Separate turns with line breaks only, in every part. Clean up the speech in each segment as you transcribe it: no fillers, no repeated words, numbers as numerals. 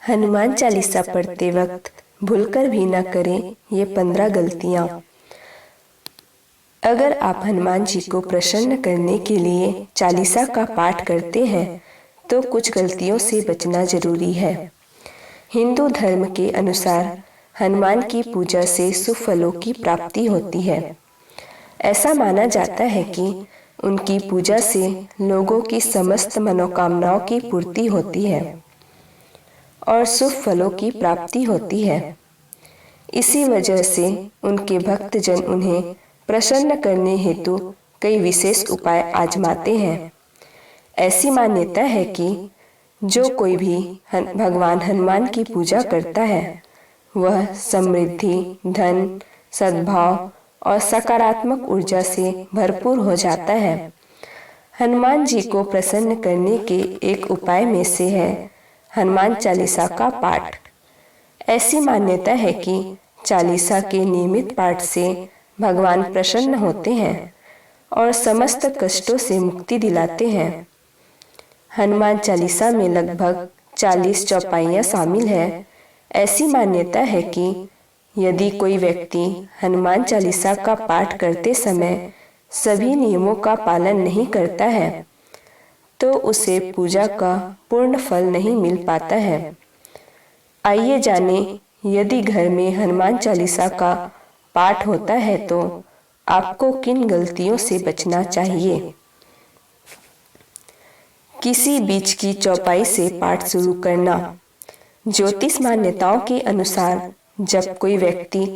हनुमान चालीसा पढ़ते वक्त भूलकर भी न करें ये 15 गलतियाँ। अगर आप हनुमान जी को प्रसन्न करने के लिए चालीसा का पाठ करते हैं तो कुछ गलतियों से बचना जरूरी है। हिंदू धर्म के अनुसार हनुमान की पूजा से शुभ फलों की प्राप्ति होती है। ऐसा माना जाता है कि उनकी पूजा से लोगों की समस्त मनोकामनाओं की पूर्ति होती है और शुभ फलों की प्राप्ति होती है। इसी वजह से उनके भक्तजन उन्हें प्रसन्न करने हेतु कई विशेष उपाय आजमाते हैं। ऐसी मान्यता है कि जो कोई भी भगवान हनुमान की पूजा करता है वह समृद्धि, धन, सद्भाव और सकारात्मक ऊर्जा से भरपूर हो जाता है। हनुमान जी को प्रसन्न करने के एक उपाय में से है हनुमान चालीसा का पाठ। ऐसी मान्यता है कि चालीसा के नियमित पाठ से भगवान प्रसन्न होते हैं और समस्त कष्टों से मुक्ति दिलाते हैं। हनुमान चालीसा में लगभग 40 चौपाइयाँ शामिल हैं। ऐसी मान्यता है कि यदि कोई व्यक्ति हनुमान चालीसा का पाठ करते समय सभी नियमों का पालन नहीं करता है तो उसे पूजा का पूर्ण फल नहीं मिल पाता है। आइए जाने, यदि घर में हनुमान चालीसा का पाठ होता है तो आपको किन गलतियों से बचना चाहिए। किसी बीच की चौपाई से पाठ शुरू करना। ज्योतिष मान्यताओं के अनुसार जब कोई व्यक्ति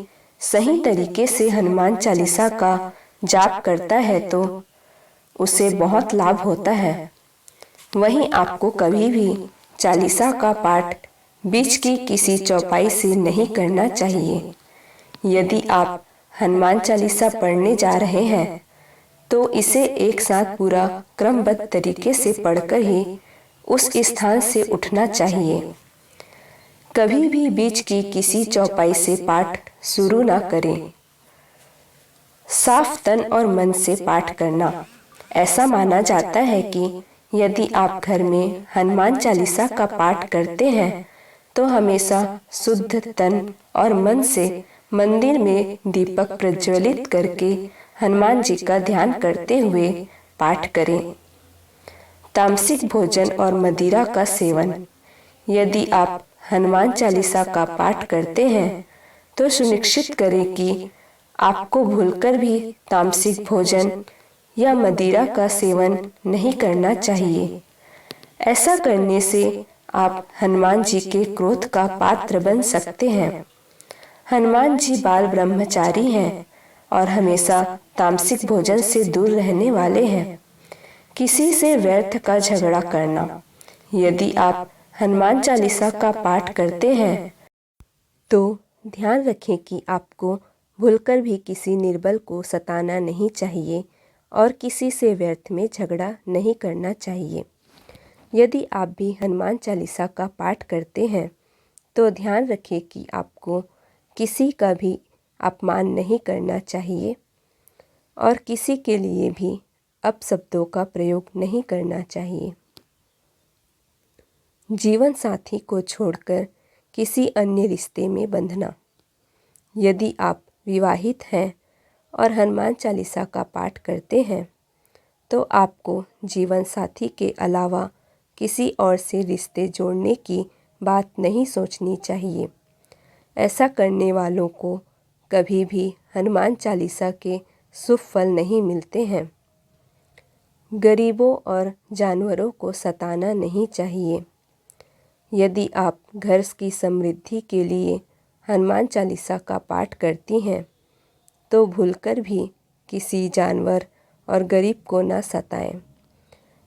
सही तरीके से हनुमान चालीसा का जाप करता है तो उसे बहुत लाभ होता है। वहीं आपको कभी भी चालीसा का पाठ बीच की किसी चौपाई से नहीं करना चाहिए। यदि आप हनुमान चालीसा पढ़ने जा रहे हैं तो इसे एक साथ पूरा क्रमबद्ध तरीके से पढ़कर ही उस स्थान से उठना चाहिए। कभी भी बीच की किसी चौपाई से पाठ शुरू न करें। साफ तन और मन से पाठ करना। ऐसा माना जाता है कि यदि आप घर में हनुमान चालीसा का पाठ करते हैं तो हमेशा शुद्ध तन और मन से मंदिर में दीपक प्रज्वलित करके हनुमान जी का ध्यान करते हुए पाठ करें। तामसिक भोजन और मदिरा का सेवन। यदि आप हनुमान चालीसा का पाठ करते हैं तो सुनिश्चित करें कि आपको भूलकर भी तामसिक भोजन या मदिरा का सेवन नहीं करना चाहिए। ऐसा करने से आप हनुमान जी के क्रोध का पात्र बन सकते हैं। हनुमान जी बाल ब्रह्मचारी हैं और हमेशा तामसिक भोजन से दूर रहने वाले हैं। किसी से व्यर्थ का झगड़ा करना। यदि आप हनुमान चालीसा का पाठ करते हैं तो ध्यान रखें कि आपको भूलकर भी किसी निर्बल को सताना नहीं चाहिए और किसी से व्यर्थ में झगड़ा नहीं करना चाहिए। यदि आप भी हनुमान चालीसा का पाठ करते हैं तो ध्यान रखें कि आपको किसी का भी अपमान नहीं करना चाहिए और किसी के लिए भी अपशब्दों का प्रयोग नहीं करना चाहिए। जीवन साथी को छोड़कर किसी अन्य रिश्ते में बंधना। यदि आप विवाहित हैं और हनुमान चालीसा का पाठ करते हैं तो आपको जीवन साथी के अलावा किसी और से रिश्ते जोड़ने की बात नहीं सोचनी चाहिए। ऐसा करने वालों को कभी भी हनुमान चालीसा के शुभ फल नहीं मिलते हैं। गरीबों और जानवरों को सताना नहीं चाहिए। यदि आप घर की समृद्धि के लिए हनुमान चालीसा का पाठ करती हैं तो भूलकर भी किसी जानवर और गरीब को न सताएं।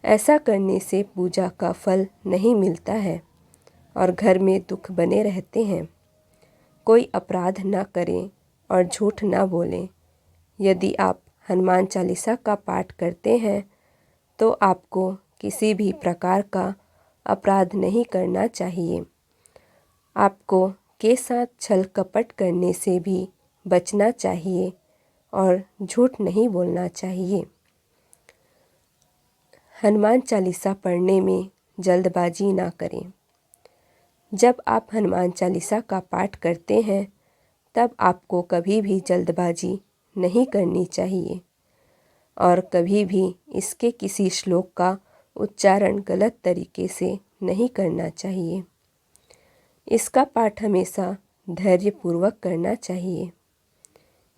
ऐसा करने से पूजा का फल नहीं मिलता है और घर में दुख बने रहते हैं। कोई अपराध न करें और झूठ न बोलें। यदि आप हनुमान चालीसा का पाठ करते हैं तो आपको किसी भी प्रकार का अपराध नहीं करना चाहिए। आपको के साथ छल कपट करने से भी बचना चाहिए और झूठ नहीं बोलना चाहिए। हनुमान चालीसा पढ़ने में जल्दबाजी ना करें। जब आप हनुमान चालीसा का पाठ करते हैं तब आपको कभी भी जल्दबाजी नहीं करनी चाहिए और कभी भी इसके किसी श्लोक का उच्चारण गलत तरीके से नहीं करना चाहिए। इसका पाठ हमेशा धैर्यपूर्वक करना चाहिए।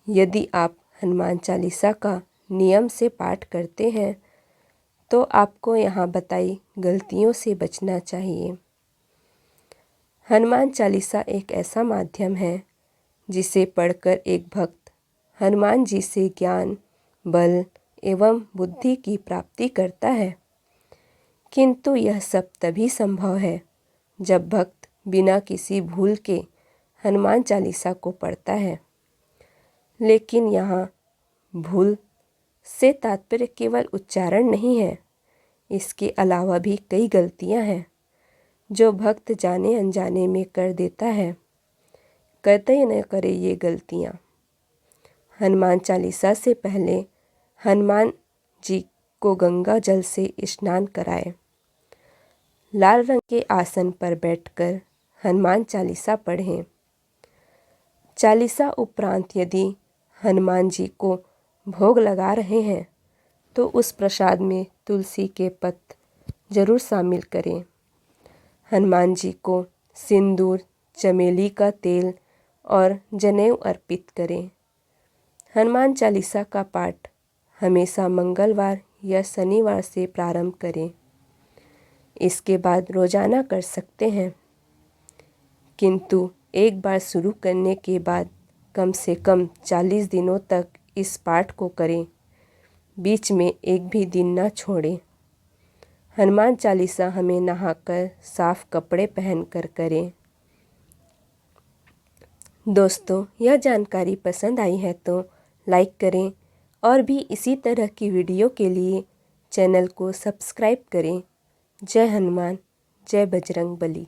यदि आप हनुमान चालीसा का नियम से पाठ करते हैं तो आपको यहाँ बताई गलतियों से बचना चाहिए। हनुमान चालीसा एक ऐसा माध्यम है जिसे पढ़कर एक भक्त हनुमान जी से ज्ञान, बल एवं बुद्धि की प्राप्ति करता है। किंतु यह सब तभी संभव है जब भक्त बिना किसी भूल के हनुमान चालीसा को पढ़ता है। लेकिन यहाँ भूल से तात्पर्य केवल उच्चारण नहीं है, इसके अलावा भी कई गलतियाँ हैं जो भक्त जाने अनजाने में कर देता है। कतई न करे ये गलतियाँ। हनुमान चालीसा से पहले हनुमान जी को गंगा जल से स्नान कराएं। लाल रंग के आसन पर बैठकर हनुमान चालीसा पढ़ें। चालीसा उपरांत यदि हनुमान जी को भोग लगा रहे हैं तो उस प्रसाद में तुलसी के पत्ते जरूर शामिल करें। हनुमान जी को सिंदूर, चमेली का तेल और जनेऊ अर्पित करें। हनुमान चालीसा का पाठ हमेशा मंगलवार या शनिवार से प्रारंभ करें। इसके बाद रोजाना कर सकते हैं, किंतु एक बार शुरू करने के बाद कम से कम 40 दिनों तक इस पाठ को करें। बीच में एक भी दिन न छोड़ें। हनुमान चालीसा हमें नहाकर साफ कपड़े पहनकर करें। दोस्तों, यह जानकारी पसंद आई है तो लाइक करें और भी इसी तरह की वीडियो के लिए चैनल को सब्सक्राइब करें। जय हनुमान, जय बजरंग बली।